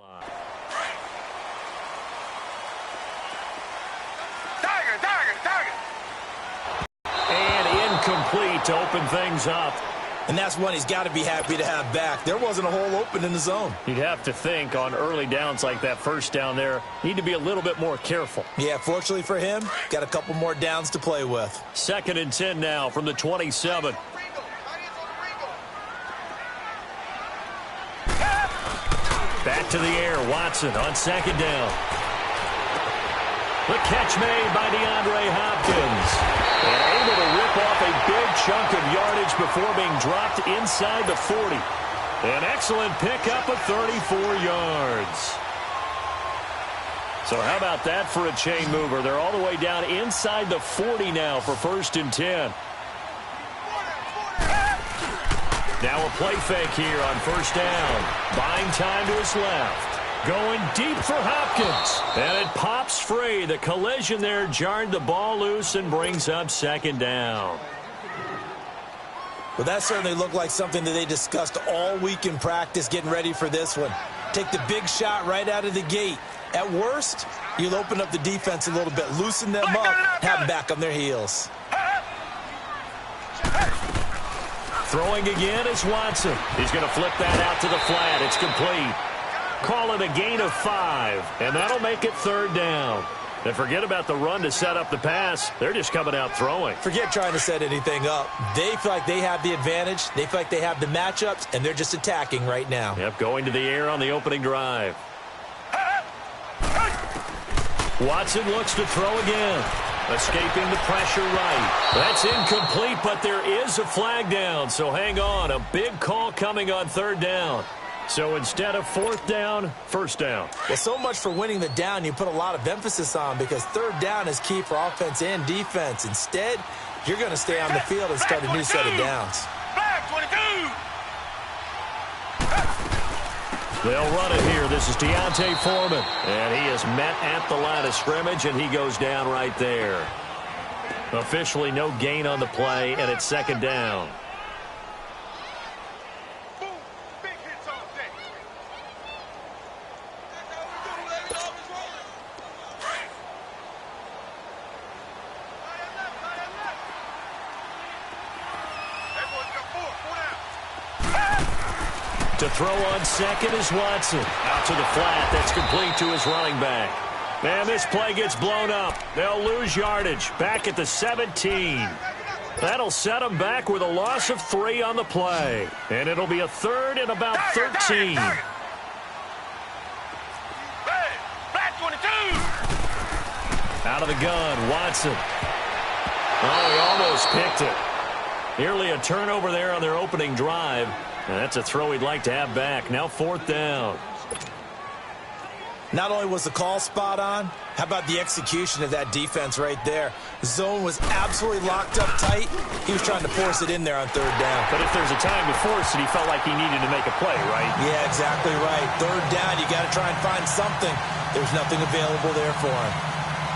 line. And incomplete to open things up. And that's one he's got to be happy to have back. There wasn't a hole open in the zone. You'd have to think on early downs like that first down there, need to be a little bit more careful. Yeah, fortunately for him, got a couple more downs to play with. 2nd and 10 now from the 27. Back to the air, Watson on 2nd down. The catch made by DeAndre Hopkins. And able to rip off a big chunk of yardage before being dropped inside the 40. An excellent pickup of 34 yards. So how about that for a chain mover? They're all the way down inside the 40 now for 1st and 10. Now a play fake here on 1st down. Buying time to his left. Going deep for Hopkins. And it pops free. The collision there jarred the ball loose and brings up 2nd down. Well, that certainly looked like something that they discussed all week in practice getting ready for this one. Take the big shot right out of the gate. At worst, you'll open up the defense a little bit, loosen them up, have them back on their heels. Throwing again is Watson. He's going to flip that out to the flat. It's complete. Call it a gain of 5, and that'll make it 3rd down. And forget about the run to set up the pass. They're just coming out throwing. Forget trying to set anything up. They feel like they have the advantage. They feel like they have the matchups, and they're just attacking right now. Yep, going to the air on the opening drive. Watson looks to throw again. Escaping the pressure right. That's incomplete, but there is a flag down, so hang on. A big call coming on 3rd down. So instead of 4th down, 1st down. Well, so much for winning the down you put a lot of emphasis on because 3rd down is key for offense and defense. Instead, you're going to stay on the field and start a new set of downs. They'll run it here. This is Deontay Foreman. And he is met at the line of scrimmage, and he goes down right there. Officially no gain on the play, and it's 2nd down. To throw on 2nd is Watson. Out to the flat. That's complete to his running back. And this play gets blown up. They'll lose yardage. Back at the 17. That'll set them back with a loss of 3 on the play. And it'll be a 3rd and about 13. Out of the gun, Watson. Oh, he almost picked it. Nearly a turnover there on their opening drive. And that's a throw he'd like to have back. Now 4th down. Not only was the call spot on, how about the execution of that defense right there? The zone was absolutely locked up tight. He was trying to force it in there on 3rd down. But if there's a time to force it, he felt like he needed to make a play, right? Yeah, exactly right. 3rd down, you got to try and find something. There's nothing available there for him.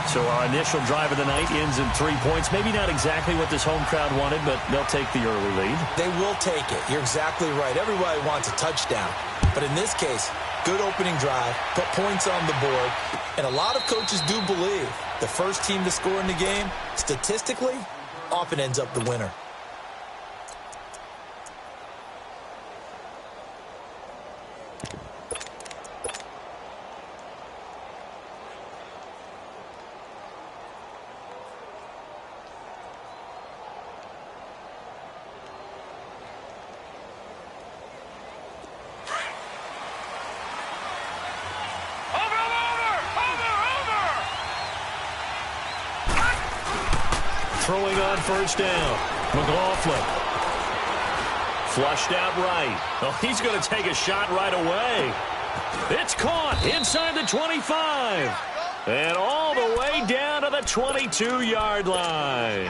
So our initial drive of the night ends in 3 points. Maybe not exactly what this home crowd wanted, but they'll take the early lead. They will take it. You're exactly right. Everybody wants a touchdown. But in this case, good opening drive, put points on the board, and a lot of coaches do believe the first team to score in the game, statistically, often ends up the winner. Throwing on 1st down. McLaughlin. Flushed out right. Oh, he's going to take a shot right away. It's caught inside the 25. And all the way down to the 22-yard line.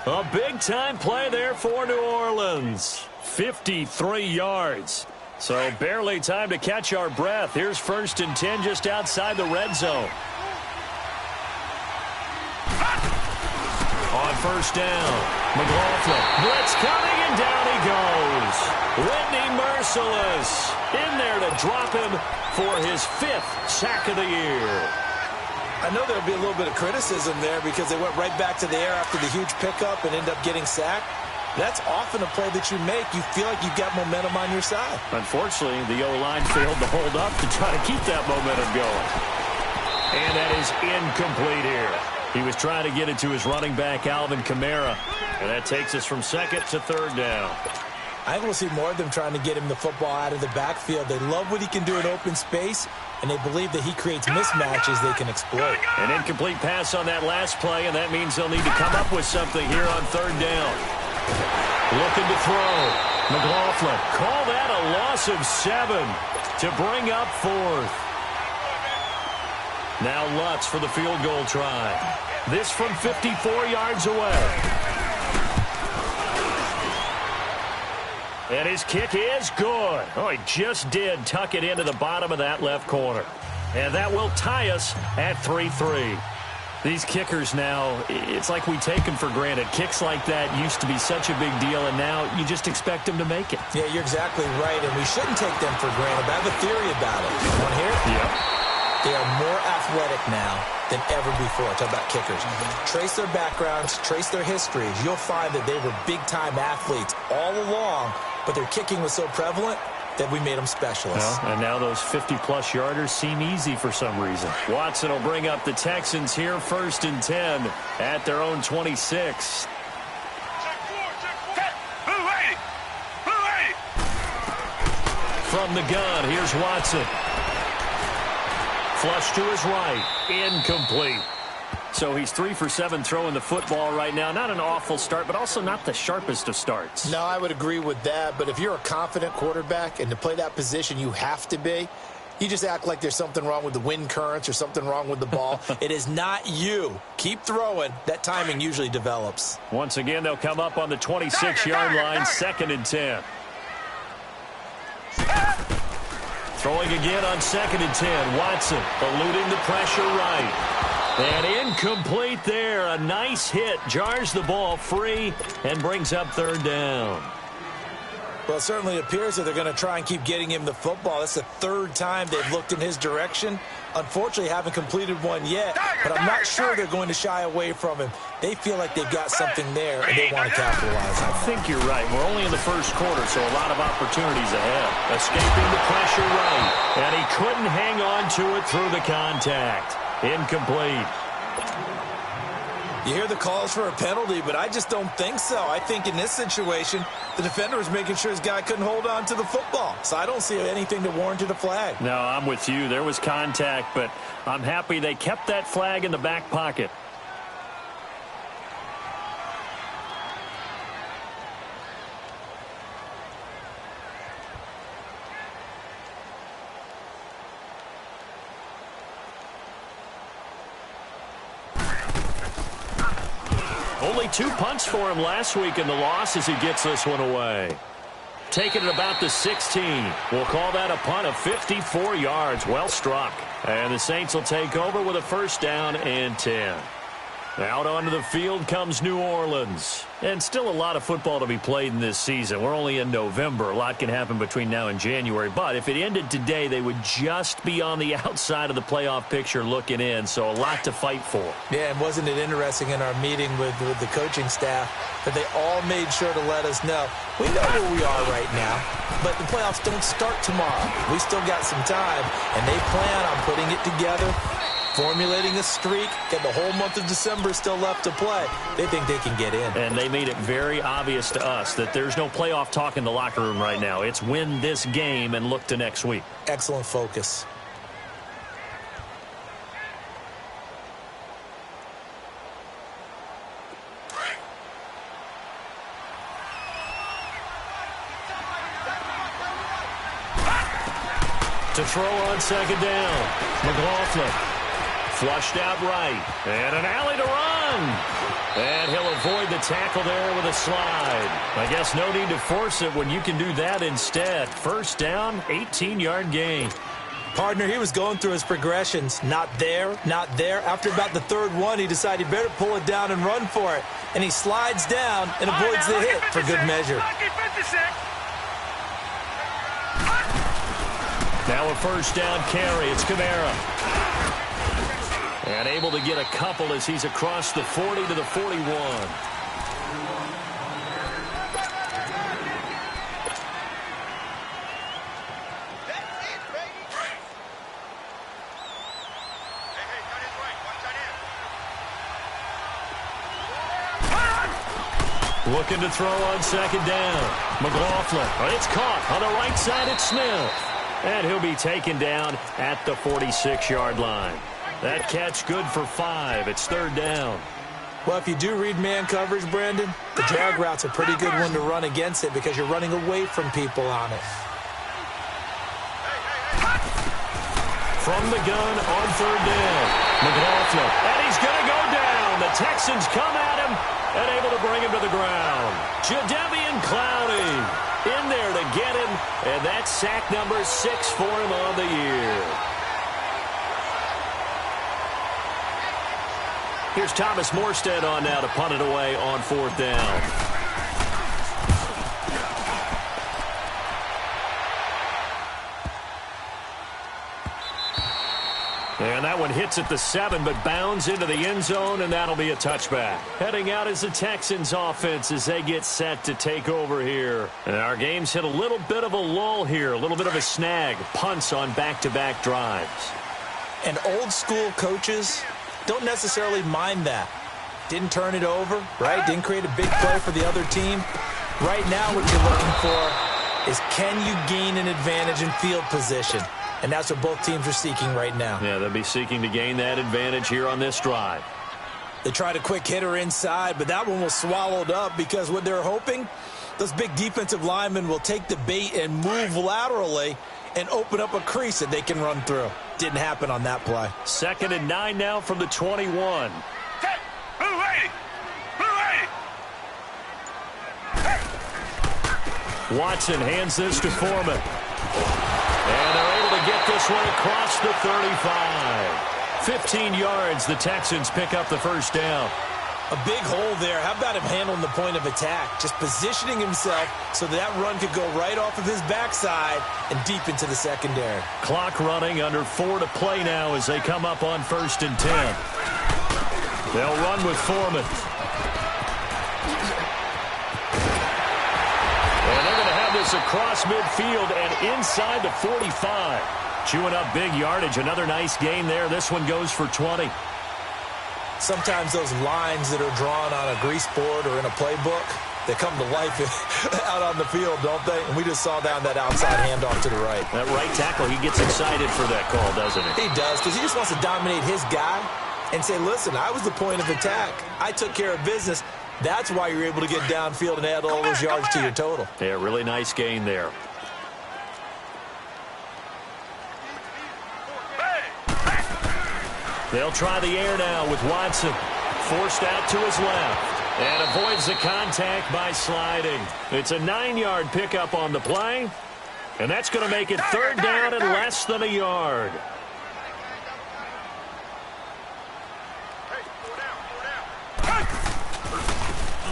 A big-time play there for New Orleans. 53 yards. So barely time to catch our breath. Here's 1st and 10 just outside the red zone. On 1st down, McLaughlin. Blitz coming, and down he goes. Whitney Merciless. in there to drop him for his 5th sack of the year. I know there'll be a little bit of criticism there because they went right back to the air after the huge pickup and end up getting sacked. That's often a play that you make. You feel like you've got momentum on your side. Unfortunately, the O-line failed to hold up to try to keep that momentum going. And that is incomplete here. He was trying to get it to his running back, Alvin Kamara. And that takes us from 2nd to 3rd down. I think we'll see more of them trying to get him the football out of the backfield. They love what he can do in open space, and they believe that he creates mismatches they can exploit. An incomplete pass on that last play, and that means they'll need to come up with something here on 3rd down. Looking to throw. McLaughlin, call that a loss of 7 to bring up 4th. Now Lutz for the field goal try. This from 54 yards away. And his kick is good. Oh, he just did tuck it into the bottom of that left corner. And that will tie us at 3-3. These kickers now, it's like we take them for granted. Kicks like that used to be such a big deal, and now you just expect them to make it. Yeah, you're exactly right, and we shouldn't take them for granted. But I have a theory about it. You want to hear it? Yep. They are more athletic now than ever before. Talk about kickers. Trace their backgrounds, trace their histories. You'll find that they were big-time athletes all along, but their kicking was so prevalent that we made them specialists. Well, and now those 50-plus yarders seem easy for some reason. Watson will bring up the Texans here 1st and 10 at their own 26. From the gun, here's Watson. Flush to his right. Incomplete. So he's 3 for 7 throwing the football right now. Not an awful start, but also not the sharpest of starts. No, I would agree with that. But if you're a confident quarterback and to play that position you have to be, you just act like there's something wrong with the wind currents or something wrong with the ball. It is not you. Keep throwing. That timing usually develops. Once again, they'll come up on the 26-yard line, 2nd and 10. Throwing again on 2nd and 10. Watson eluding the pressure right. And incomplete there. A nice hit. Jars the ball free and brings up 3rd down. Well, it certainly appears that they're going to try and keep getting him the football. That's the 3rd time they've looked in his direction. Unfortunately, haven't completed one yet, but I'm not sure they're going to shy away from him. They feel like they've got something there, and they want to capitalize on it. I think you're right. We're only in the 1st quarter, so a lot of opportunities ahead. Escaping the pressure right, and he couldn't hang on to it through the contact. Incomplete. You hear the calls for a penalty, but I just don't think so. I think in this situation, the defender was making sure his guy couldn't hold on to the football. So I don't see anything that warranted a flag. No, I'm with you. There was contact, but I'm happy they kept that flag in the back pocket. Only 2 punts for him last week in the loss as he gets this one away. Taking it about the 16. We'll call that a punt of 54 yards. Well struck. And the Saints will take over with a 1st down and 10. Out onto the field comes New Orleans. And still a lot of football to be played in this season. We're only in November. A lot can happen between now and January. But if it ended today, they would just be on the outside of the playoff picture looking in. So a lot to fight for. Yeah, and wasn't it interesting in our meeting with the coaching staff that they all made sure to let us know, we know where we are right now, but the playoffs don't start tomorrow. We still got some time, and they plan on putting it together, formulating a streak, and the whole month of December is still left to play. They think they can get in. And they made it very obvious to us that there's no playoff talk in the locker room right now. It's win this game and look to next week. Excellent focus. To throw on 2nd down. McLaughlin. Flushed out right. And an alley to run. And he'll avoid the tackle there with a slide. I guess no need to force it when you can do that instead. 1st down, 18-yard gain. Partner, he was going through his progressions. Not there, not there. After about the 3rd one, he decided he better pull it down and run for it. And he slides down and avoids the hit for good measure. Now a first down carry. It's Kamara. And able to get a couple as he's across the 40 to the 41. Looking to throw on second down. McLaughlin. It's caught on the right side. It's Smith. And he'll be taken down at the 46-yard line. That catch good for 5. It's third down. Well, if you do read man coverage, Brandon, the drag route's a pretty good one to run against it because you're running away from people on it. From the gun on third down. McLaughlin. And he's going to go down. The Texans come at him and able to bring him to the ground. Jadeveon Clowney in there to get him, and that's sack number 6 for him on the year. Here's Thomas Morstead on now to punt it away on fourth down. And that one hits at the 7, but bounds into the end zone, and that'll be a touchback. Heading out is the Texans offense as they get set to take over here. And our game's hit a little bit of a lull here, a little bit of a snag. Punts on back-to-back drives. And old school coaches don't necessarily mind that. Didn't turn it over, right? Didn't create a big play for the other team. Right now what you're looking for is, can you gain an advantage in field position? And that's what both teams are seeking right now. Yeah, they'll be seeking to gain that advantage here on this drive. They tried a quick hitter inside, but that one was swallowed up because what they're hoping, those big defensive linemen will take the bait and move laterally and open up a crease that they can run through. Didn't happen on that play. 2nd and 9 now from the 21. Watson hands this to Foreman. And they're able to get this one across the 35. 15 yards, the Texans pick up the first down. A big hole there. How about him handling the point of attack? Just positioning himself so that run could go right off of his backside and deep into the secondary. Clock running, under 4 to play now as they come up on 1st and 10. They'll run with Foreman. And they're going to have this across midfield and inside the 45. Chewing up big yardage. Another nice gain there. This one goes for 20. Sometimes those lines that are drawn on a grease board or in a playbook, they come to life out on the field, don't they? And we just saw down that outside handoff to the right. That right tackle, he gets excited for that call, doesn't he? He does, because he just wants to dominate his guy and say, listen, I was the point of attack. I took care of business. That's why you're able to get downfield and add all those yards to your total. Yeah, really nice gain there. They'll try the air now with Watson. Forced out to his left. And avoids the contact by sliding. It's a 9-yard pickup on the play. And that's going to make it 3rd down and less than a yard.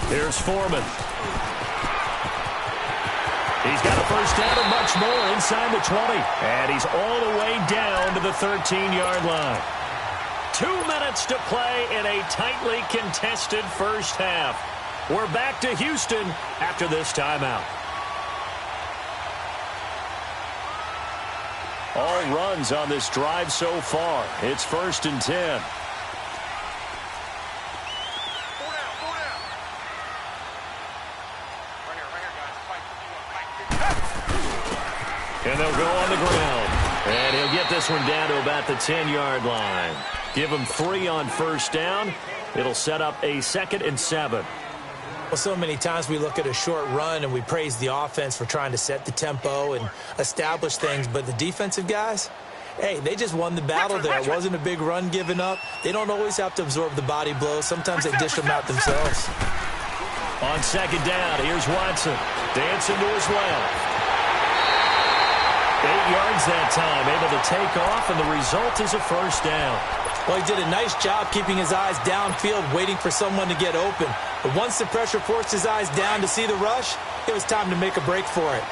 Here's Foreman. He's got a first down and much more inside the 20. And he's all the way down to the 13-yard line. 2 minutes to play in a tightly contested first half. We're back to Houston after this timeout. All runs on this drive so far. It's 1st and 10. And they'll go on the ground. And he'll get this one down to about the 10-yard line. Give him 3 on first down. It'll set up a 2nd and 7. Well, so many times we look at a short run and we praise the offense for trying to set the tempo and establish things. But the defensive guys, hey, they just won the battle there. It wasn't a big run given up. They don't always have to absorb the body blows. Sometimes they dish them out themselves. On 2nd down, here's Watson. Dancing to his left. 8 yards that time, able to take off, and the result is a first down. Well, he did a nice job keeping his eyes downfield, waiting for someone to get open. But once the pressure forced his eyes down to see the rush, it was time to make a break for it.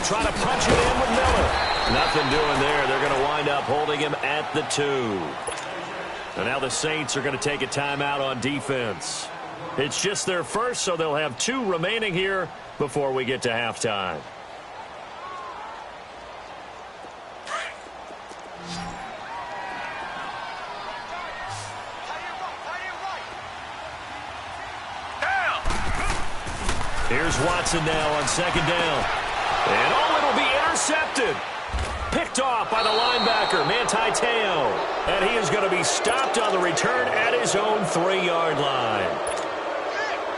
They'll try to punch it in with Miller. Nothing doing there. They're going to wind up holding him at the 2. And now the Saints are going to take a timeout on defense. It's just their first, so they'll have 2 remaining here before we get to halftime. Here's Watson now on 2nd down. And it'll be intercepted. Picked off by the linebacker, Manti Te'o. And he is going to be stopped on the return at his own 3-yard line.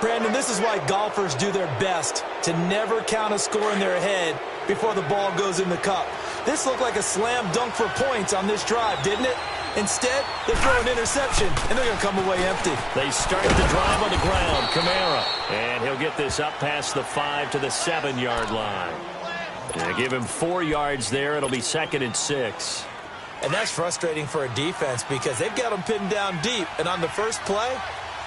Brandon, this is why golfers do their best to never count a score in their head before the ball goes in the cup. This looked like a slam dunk for points on this drive, didn't it? Instead, they throw an interception, and they're going to come away empty. They start the drive on the ground. Kamara. And he'll get this up past the 5 to the 7-yard line. And give him 4 yards there. It'll be 2nd and 6. And that's frustrating for a defense because they've got them pinned down deep. And on the first play,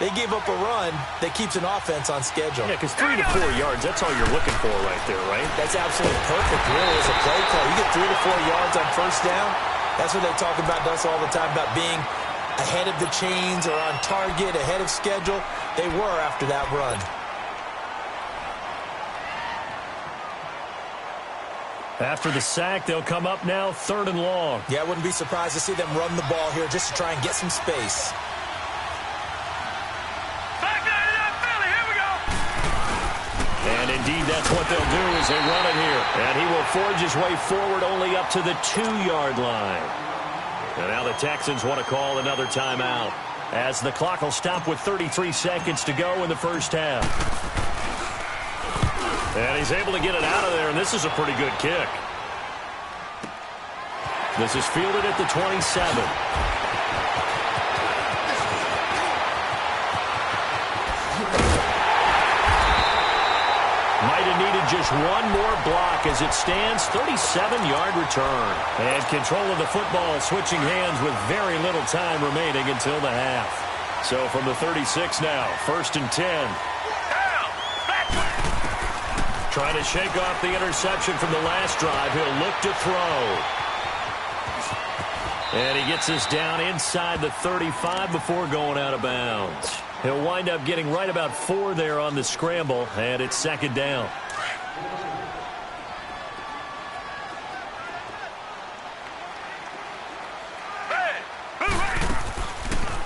they gave up a run that keeps an offense on schedule. Yeah, because 3 to 4 yards, that's all you're looking for right there, right? That's absolutely perfect, really, as a play call. You get 3 to 4 yards on first down. That's what they talk about us all the time, about being ahead of the chains or on target, ahead of schedule. They were after that run. After the sack, they'll come up now 3rd and long. Yeah, I wouldn't be surprised to see them run the ball here just to try and get some space. And indeed, that's what they'll do as they run it here. And he will forge his way forward only up to the 2-yard line. And now the Texans want to call another timeout as the clock will stop with 33 seconds to go in the first half. And he's able to get it out of there, and this is a pretty good kick. This is fielded at the 27. Might have needed just one more block as it stands, 37-yard return. And control of the football switching hands with very little time remaining until the half. So from the 36 now, 1st and 10. Trying to shake off the interception from the last drive. He'll look to throw. And he gets us down inside the 35 before going out of bounds. He'll wind up getting right about 4 there on the scramble, and it's 2nd down.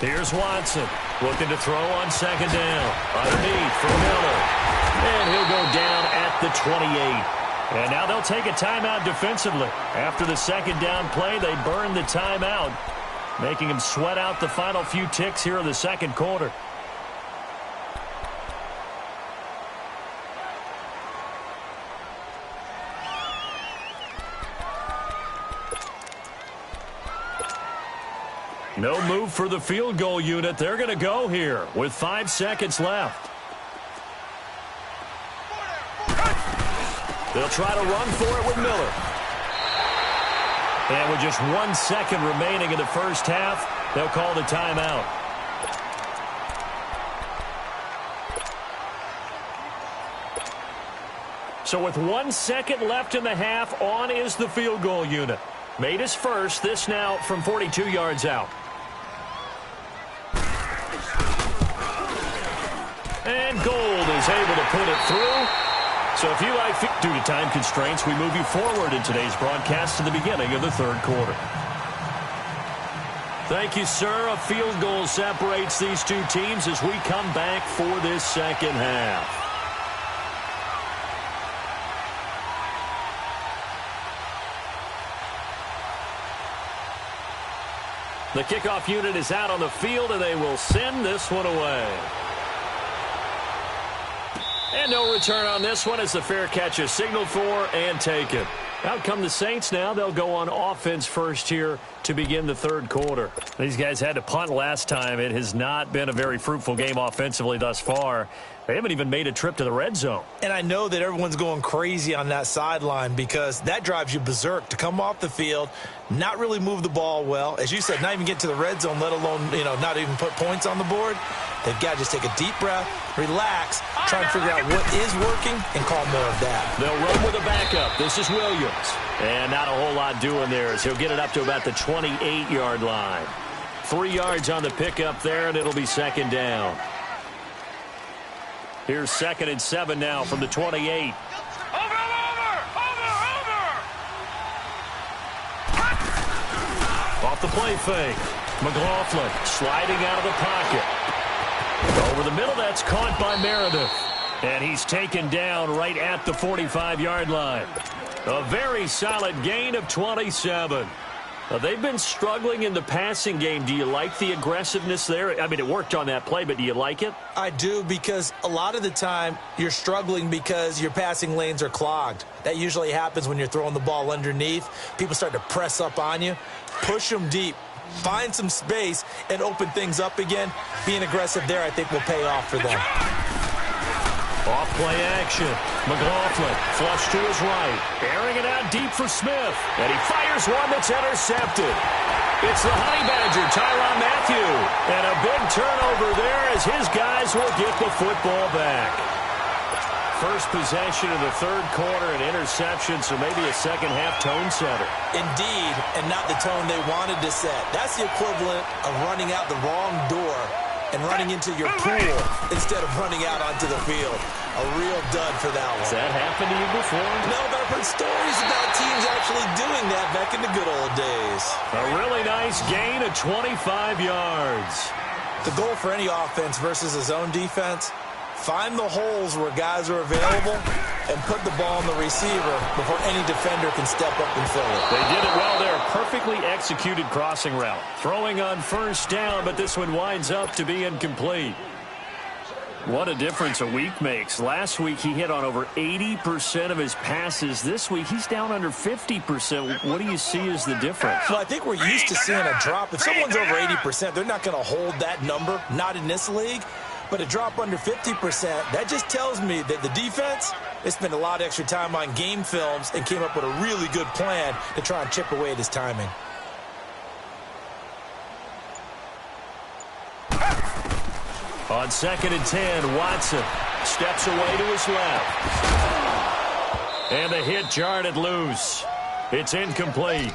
Here's Watson looking to throw on 2nd down. Underneath for Miller. And he'll go down at the 28. And now they'll take a timeout defensively. After the 2nd down play, they burn the timeout, making him sweat out the final few ticks here in the 2nd quarter. No move for the field goal unit. They're going to go here with 5 seconds left. They'll try to run for it with Miller. And with just 1 second remaining in the first half, they'll call the timeout. So with 1 second left in the half, on is the field goal unit. Made his first, this now from 42 yards out. And Gold is able to put it through. So if you like, due to time constraints, we move you forward in today's broadcast to the beginning of the 3rd quarter. Thank you, sir. A field goal separates these two teams as we come back for this 2nd half. The kickoff unit is out on the field, and they will send this one away. And no return on this one as the fair catch is signaled for and taken. Out come the Saints now. They'll go on offense first here to begin the 3rd quarter. These guys had to punt last time. It has not been a very fruitful game offensively thus far. They haven't even made a trip to the red zone. And I know that everyone's going crazy on that sideline because that drives you berserk to come off the field, not really move the ball well. As you said, not even get to the red zone, let alone, not even put points on the board. They've got to just take a deep breath, relax, try and figure out what is working, and call more of that. They'll run with a backup. This is Williams. And not a whole lot doing there as he'll get it up to about the 28-yard line. 3 yards on the pickup there, and it'll be second down. Here's 2nd and 7 now from the 28. Off the play fake. McLaughlin sliding out of the pocket. Over the middle, that's caught by Meredith. And he's taken down right at the 45-yard line. A very solid gain of 27. They've been struggling in the passing game. Do you like the aggressiveness there? I mean, it worked on that play, but do you like it? I do, because a lot of the time you're struggling because your passing lanes are clogged. That usually happens when you're throwing the ball underneath. People start to press up on you. Push them deep. Find some space and open things up again. Being aggressive there, I think, will pay off for them. Off play action. McLaughlin flush to his right. Airing it out deep for Smith. And he fires one that's intercepted. It's the Honey Badger, Tyrann Mathieu. And a big turnover there as his guys will get the football back. First possession of the third quarter, an interception, so maybe a second-half tone setter. Indeed, and not the tone they wanted to set. That's the equivalent of running out the wrong door and running into your pool instead of running out onto the field. A real dud for that one. Has that happened to you before? No, but I've heard stories about teams actually doing that back in the good old days. A really nice gain of 25 yards. The goal for any offense versus a zone defense, find the holes where guys are available and put the ball on the receiver before any defender can step up and fill it. They did it well there. Perfectly executed crossing route. Throwing on first down, but this one winds up to be incomplete. What a difference a week makes. Last week he hit on over 80% of his passes. This week he's down under 50%. What do you see as the difference? Well, I think we're used to seeing a drop. If someone's over 80%, they're not going to hold that number, not in this league. But a drop under 50%, that just tells me that the defense, they spent a lot of extra time on game films and came up with a really good plan to try and chip away at his timing. On 2nd and 10, Watson steps away to his left. And the hit jarred it loose. It's incomplete.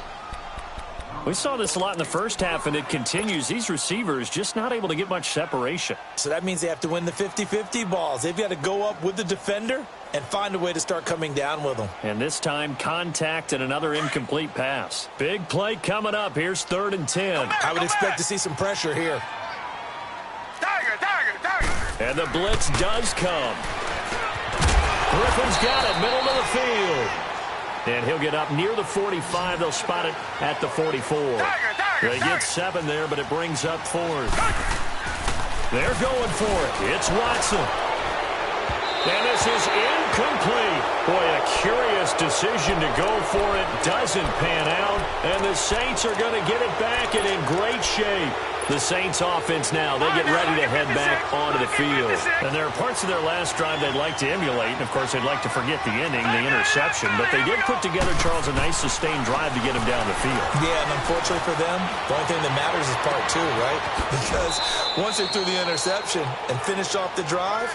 We saw this a lot in the first half, and it continues. These receivers just not able to get much separation. So that means they have to win the 50-50 balls. They've got to go up with the defender and find a way to start coming down with them. And this time, contact and another incomplete pass. Big play coming up. Here's 3rd and 10. I would expect to see some pressure here. And the blitz does come. Griffin's got it, middle of the field. And he'll get up near the 45. They'll spot it at the 44. They get 7 there, but it brings up 4th. They're going for it. It's Watson. And this is incomplete. Boy, a curious decision to go for it. Doesn't pan out. And the Saints are going to get it back and in great shape. The Saints offense now, they get ready to head back onto the field. And there are parts of their last drive they'd like to emulate. And, of course, they'd like to forget the ending, the interception. But they did put together, Charles, a nice sustained drive to get them down the field. Yeah, and unfortunately for them, the only thing that matters is part 2, right? Because once they threw the interception and finished off the drive,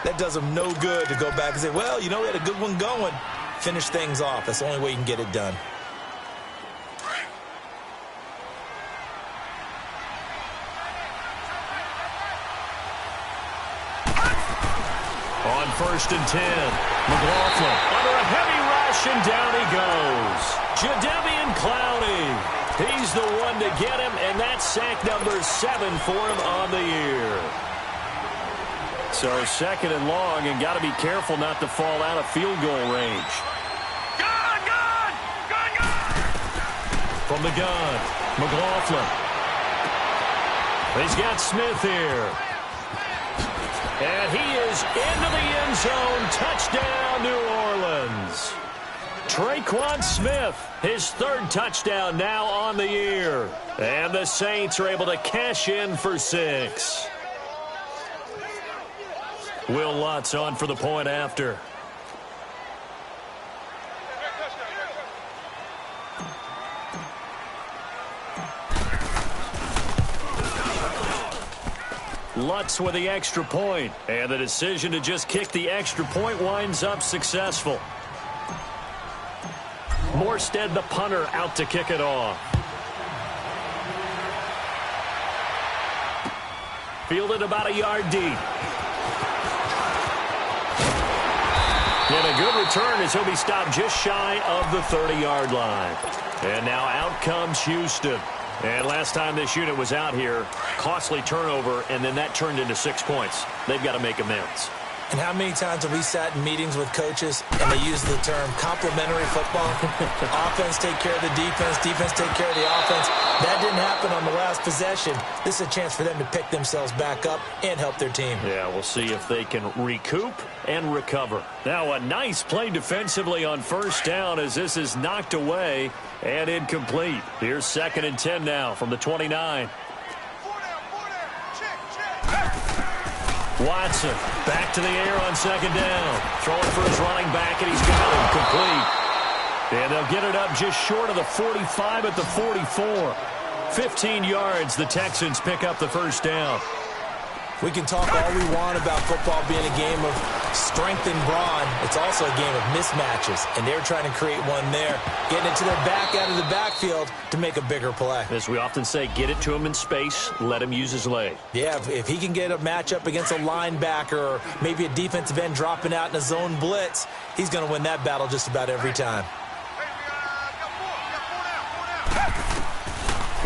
that does them no good to go back and say, well, we had a good one going. Finish things off. That's the only way you can get it done. On 1st and 10, McLaughlin under a heavy rush, and down he goes. Jadeveon Clowney. He's the one to get him, and that's sack number 7 for him on the year. So 2nd and long, and got to be careful not to fall out of field goal range. From the gun, McLaughlin. He's got Smith here. And he is into the end zone. Touchdown, New Orleans. Traquan Smith, his 3rd touchdown now on the year. And the Saints are able to cash in for 6. Will Lutz on for the point after. Lutz with the extra point, and the decision to just kick the extra point winds up successful. Morstead, the punter, out to kick it off. Fielded about a yard deep. And a good return as he'll be stopped just shy of the 30-yard line. And now out comes Houston. And last time this unit was out here, costly turnover, and then that turned into 6 points. They've got to make amends. And how many times have we sat in meetings with coaches and they use the term complementary football? Offense take care of the defense, defense take care of the offense. That didn't happen on the last possession. This is a chance for them to pick themselves back up and help their team. Yeah, we'll see if they can recoup and recover. Now a nice play defensively on first down as this is knocked away and incomplete. Here's 2nd and 10 now from the 29. Watson back to the air on 2nd down. Throwing for his running back, and he's got him complete. And they'll get it up just short of the 45 at the 44. 15 yards, the Texans pick up the first down. We can talk all we want about football being a game of strength and brawn. It's also a game of mismatches, and they're trying to create one there, getting it to their back out of the backfield to make a bigger play. As we often say, get it to him in space, let him use his leg. Yeah, if he can get a matchup against a linebacker or maybe a defensive end dropping out in a zone blitz, he's going to win that battle just about every time.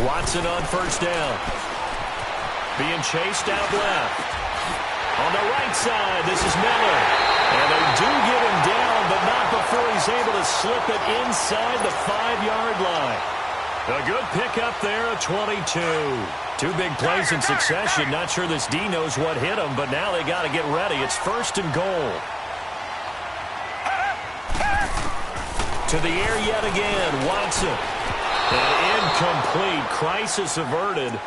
Watson on first down. Being chased out left. On the right side, this is Miller. And they do get him down, but not before he's able to slip it inside the 5-yard line. A good pickup there at 22. 2 big plays in succession. Not sure this D knows what hit him, but now they got to get ready. It's 1st and goal. To the air yet again, Watson. And incomplete. Crisis averted.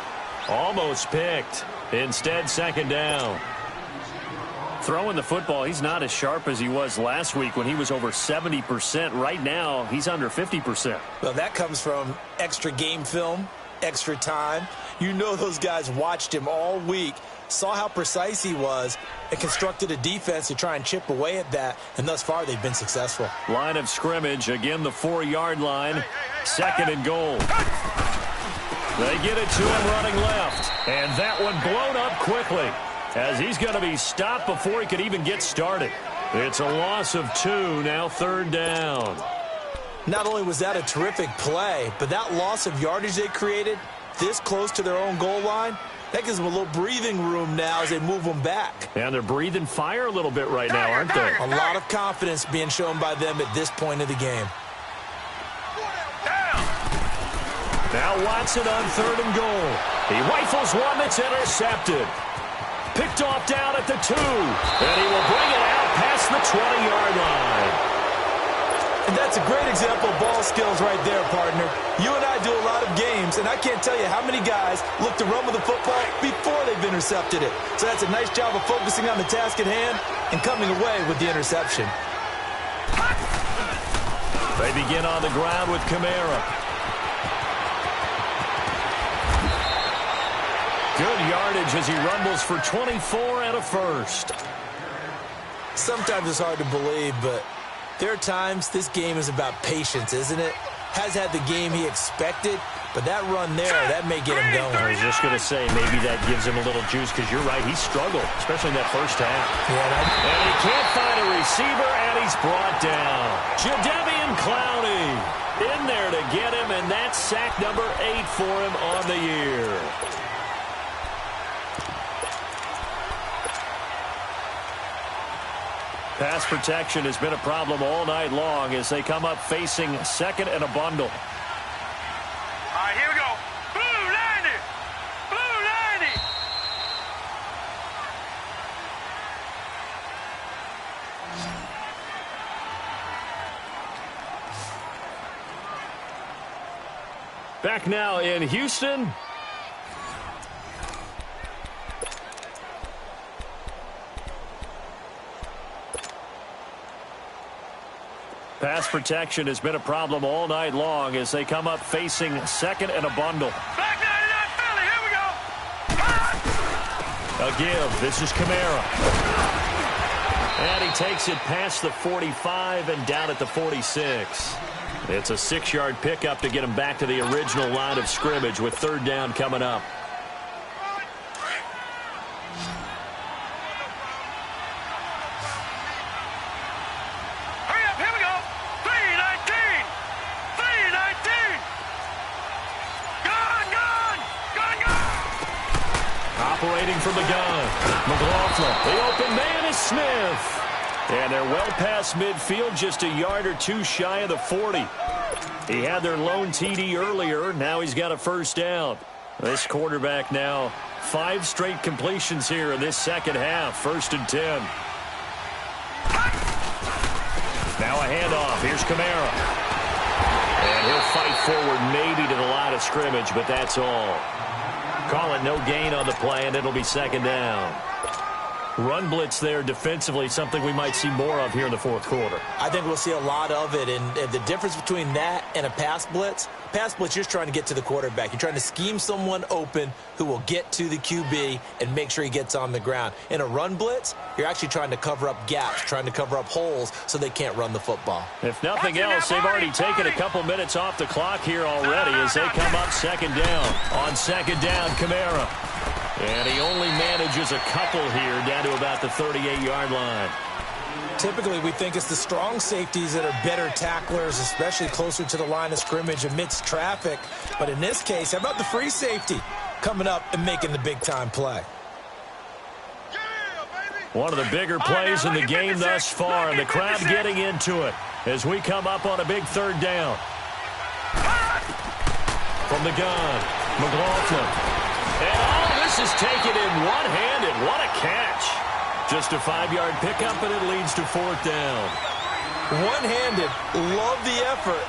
Almost picked. Instead, 2nd down. Throwing the football, he's not as sharp as he was last week when he was over 70%. Right now, he's under 50%. Well, that comes from extra game film, extra time. You know those guys watched him all week, saw how precise he was, and constructed a defense to try and chip away at that, and thus far they've been successful. Line of scrimmage, again the 4-yard line, 2nd and goal. They get it to him running left, and that one blown up quickly as he's going to be stopped before he could even get started. It's a loss of 2, now 3rd down. Not only was that a terrific play, but that loss of yardage they created this close to their own goal line, that gives them a little breathing room now as they move them back. And they're breathing fire a little bit right now, aren't they? A lot of confidence being shown by them at this point of the game. Now Watson on 3rd and goal. He rifles one that's intercepted. Picked off down at the 2. And he will bring it out past the 20-yard line. And that's a great example of ball skills right there, partner. You and I do a lot of games, and I can't tell you how many guys look to run with the football before they've intercepted it. So that's a nice job of focusing on the task at hand and coming away with the interception. They begin on the ground with Kamara. Good yardage as he rumbles for 24 and a first. Sometimes it's hard to believe, but there are times this game is about patience, isn't it? Has had the game he expected, but that run there, that may get him going. I was just going to say, maybe that gives him a little juice, because you're right, he struggled, especially in that first half. Yeah, and he can't find a receiver, and he's brought down. Jadeveon Clowney in there to get him, and that's sack number 8 for him on the year. Pass protection has been a problem all night long as they come up facing 2nd and a bundle. All right, here we go. Blue 90. Blue 90. Back now in Houston. pass protection has been a problem all night long as they come up facing second and a bundle. Back 99 Philly, here we go. A give. This is Kamara. And he takes it past the 45 and down at the 46. It's a 6-yard pickup to get him back to the original line of scrimmage with third down coming up. Hurry up, here we go. 319. 319. Gun, gun. Gun, gun. Operating from the gun. McLaughlin. The open man is Smith. And they're well past midfield, just a yard or two shy of the 40. He had their lone TD earlier. Now he's got a first down. This quarterback now 5 straight completions here in this second half. 1st and 10. Now a handoff. Here's Kamara. And he'll fight forward maybe to the line of scrimmage, but that's all. Call it no gain on the play, and it'll be second down. Run blitz there defensively, something we might see more of here in the fourth quarter. I think we'll see a lot of it, and the difference between that and a pass blitz, you're just trying to get to the quarterback. You're trying to scheme someone open who will get to the QB and make sure he gets on the ground. In a run blitz, you're actually trying to cover up gaps, trying to cover up holes so they can't run the football. If nothing else, they've already taken a couple minutes off the clock here already as they come up second down. On second down, Kamara. And he only manages a couple here down to about the 38-yard line. Typically, we think it's the strong safeties that are better tacklers, especially closer to the line of scrimmage amidst traffic. But in this case, how about the free safety coming up and making the big-time play? One of the bigger plays in the game thus far, and the crowd getting into it as we come up on a big third down. From the gun, McLaughlin. And all this is taken in one-handed. What a catch. Just a 5-yard pickup, and it leads to fourth down. One-handed. Love the effort.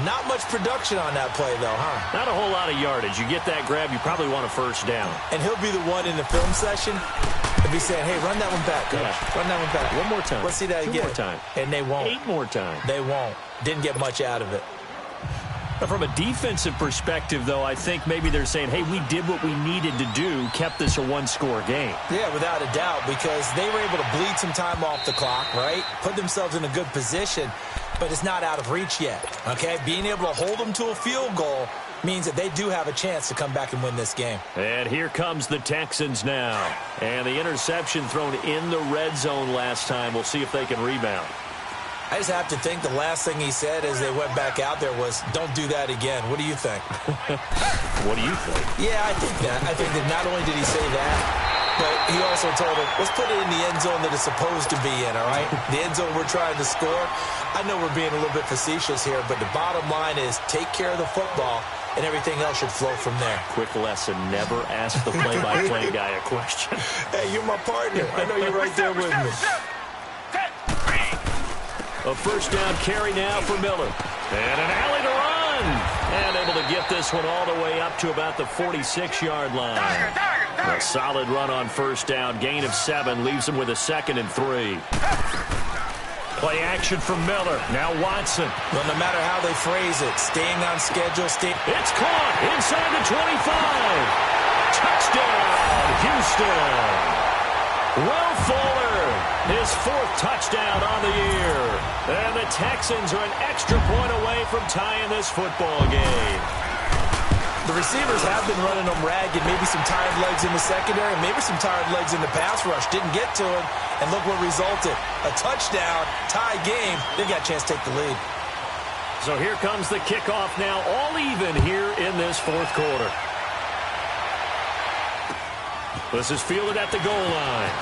Not much production on that play, though, huh? Not a whole lot of yardage. You get that grab, you probably want a first down. And he'll be the one in the film session and be saying, hey, run that one back, coach. Yeah. Run that one back. One more time. Let's see that again. 2 more times. And they won't. 8 more times. They won't. Didn't get much out of it. From a defensive perspective, though, I think maybe they're saying, hey, we did what we needed to do, kept this a one-score game. Yeah, without a doubt, because they were able to bleed some time off the clock, right? Put themselves in a good position, but it's not out of reach yet, okay? Being able to hold them to a field goal means that they do have a chance to come back and win this game. And here comes the Texans now. And the interception thrown in the red zone last time. We'll see if they can rebound. I just have to think the last thing he said as they went back out there was, don't do that again. What do you think? What do you think? Yeah, I think that. I think that not only did he say that, but he also told him, let's put it in the end zone that it's supposed to be in, all right? The end zone we're trying to score. I know we're being a little bit facetious here, but the bottom line is take care of the football, and everything else should flow from there. Quick lesson, never ask the play-by-play guy a question. Hey, you're my partner. I know you're right there with me. A first down carry now for Miller. And an alley to run. And able to get this one all the way up to about the 46-yard line. A solid run on first down. Gain of 7 leaves him with a 2nd and 3. Play action from Miller. Now Watson. Well, no matter how they phrase it, staying on schedule. It's caught inside the 25. Touchdown, Houston. Will Fuller, his 4th touchdown on the year. And the Texans are an extra point away from tying this football game. The receivers have been running them ragged. Maybe some tired legs in the secondary, maybe some tired legs in the pass rush. Didn't get to him, and look what resulted. A touchdown, tie game. They got a chance to take the lead. So here comes the kickoff now, all even here in this fourth quarter. This is fielded at the goal line.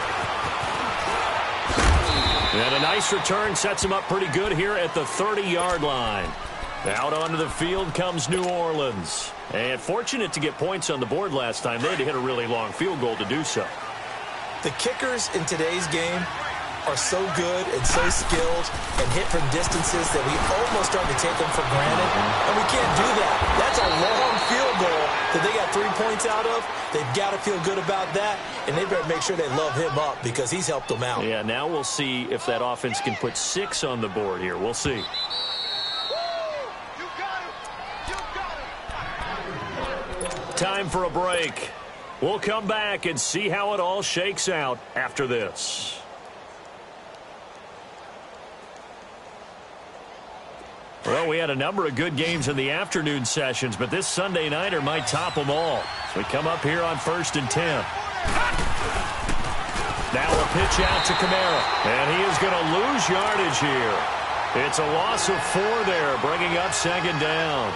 And a nice return sets him up pretty good here at the 30-yard line. Out onto the field comes New Orleans. And fortunate to get points on the board last time. They had to hit a really long field goal to do so. The kickers in today's game are so good and so skilled and hit from distances that we almost start to take them for granted. And we can't do that. That's a long field goal that they got 3 points out of, they've got to feel good about that, and they better make sure they love him up because he's helped them out. Yeah, now we'll see if that offense can put 6 on the board here. We'll see. Time for a break. We'll come back and see how it all shakes out after this. Well, we had a number of good games in the afternoon sessions, but this Sunday nighter might top them all. So we come up here on 1st and 10. Now a pitch out to Kamara, and he is going to lose yardage here. It's a loss of 4 there, bringing up 2nd down.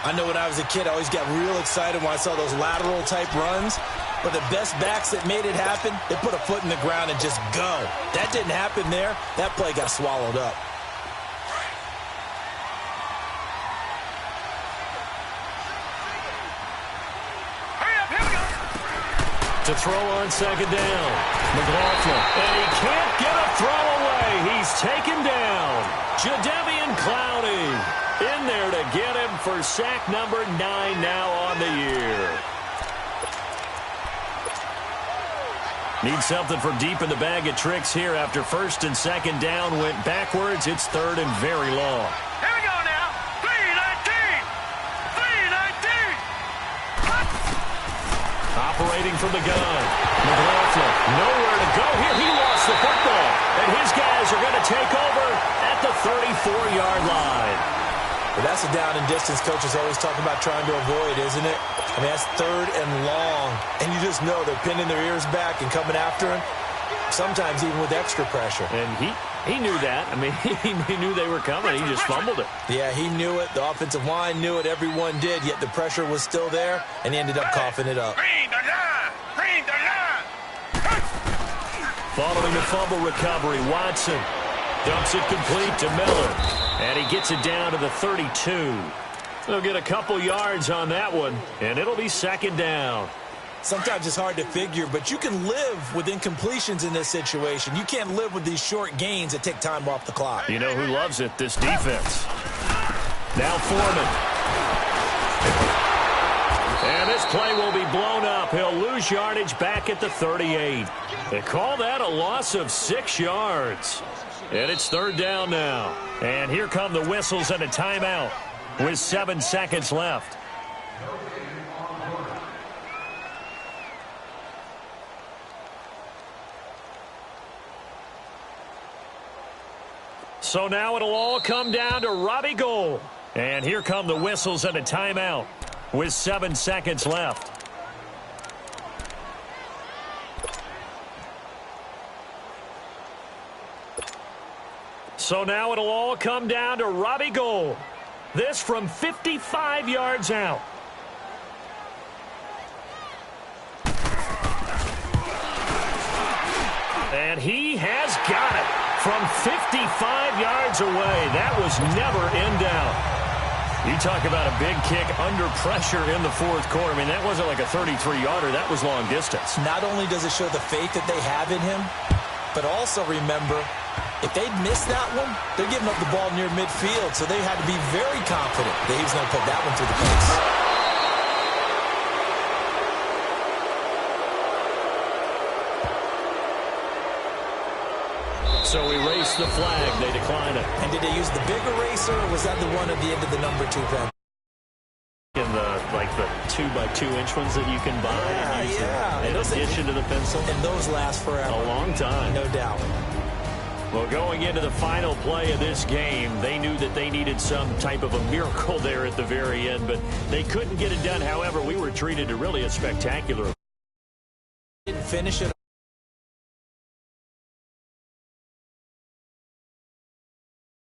I know when I was a kid, I always got real excited when I saw those lateral-type runs. But the best backs that made it happen, they put a foot in the ground and just go. That didn't happen there. That play got swallowed up. To throw on 2nd down. McLaughlin. And he can't get a throw away. He's taken down. Jadeveon Clowney in there to get him for sack number 9 now on the year. Need something from deep in the bag of tricks here after 1st and 2nd down went backwards. It's 3rd and very long. Here we go now. 3-19. 3-19. Operating from the gun. McLaughlin, nowhere to go here. He lost the football. And his guys are going to take over at the 34-yard line. But that's a down and distance coaches always talk about trying to avoid, isn't it? I mean, that's 3rd and long. And you just know they're pinning their ears back and coming after him, sometimes even with extra pressure. And he knew that. I mean, he knew they were coming. He just fumbled it. Yeah, he knew it. The offensive line knew it. Everyone did, yet the pressure was still there, and he ended up coughing it up. Green the line. Green the line. Following the fumble recovery, Watson dumps it complete to Miller. And he gets it down to the 32. They'll get a couple yards on that one, and it'll be 2nd down. Sometimes it's hard to figure, but you can live with incompletions in this situation. You can't live with these short gains that take time off the clock. You know who loves it? This defense. Now Foreman. And this play will be blown up. He'll lose yardage back at the 38. They call that a loss of 6 yards. And it's 3rd down now. And here come the whistles and a timeout with 7 seconds left. So now it'll all come down to Robbie Gould. And here come the whistles and a timeout with 7 seconds left. So now it'll all come down to Robbie Gould. This from 55 yards out. And he has got it from 55 yards away. That was never in doubt. You talk about a big kick under pressure in the 4th quarter. I mean, that wasn't like a 33-yarder. That was long distance. Not only does it show the faith that they have in him, but also remember, if they'd missed that one, they're giving up the ball near midfield, so they had to be very confident that he was going to put that one through the post. So erase the flag. They decline it. And did they use the big eraser, or was that the one at the end of the number 2 pen? In the 2x2-inch ones that you can buy and use in addition to the pencil. And those last forever. A long time. No doubt. Well, going into the final play of this game, they knew that they needed some type of a miracle there at the very end, but they couldn't get it done. However, we were treated to really a spectacular. Didn't finish it.